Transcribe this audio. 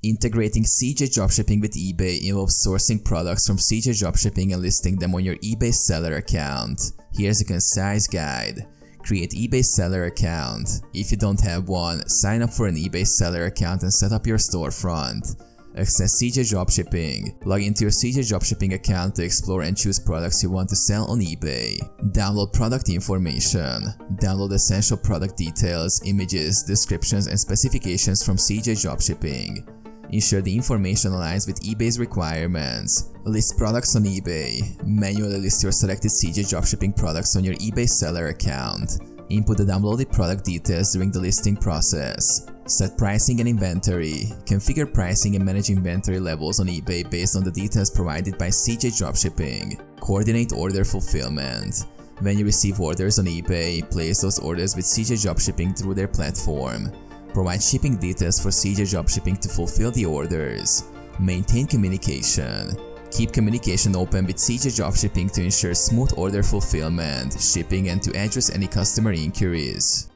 Integrating CJ Dropshipping with eBay involves sourcing products from CJ Dropshipping and listing them on your eBay seller account. Here's a concise guide. Create eBay seller account. If you don't have one, sign up for an eBay seller account and set up your storefront. Access CJ Dropshipping. Log into your CJ Dropshipping account to explore and choose products you want to sell on eBay. Download product information. Download essential product details, images, descriptions, and specifications from CJ Dropshipping. Ensure the information aligns with eBay's requirements. List products on eBay. Manually list your selected CJ Dropshipping products on your eBay seller account. Input the downloaded product details during the listing process. Set pricing and inventory. Configure pricing and manage inventory levels on eBay based on the details provided by CJ Dropshipping. Coordinate order fulfillment. When you receive orders on eBay, place those orders with CJ Dropshipping through their platform. Provide shipping details for CJ Dropshipping to fulfill the orders. Maintain communication. Keep communication open with CJ Dropshipping to ensure smooth order fulfillment, shipping, and to address any customer inquiries.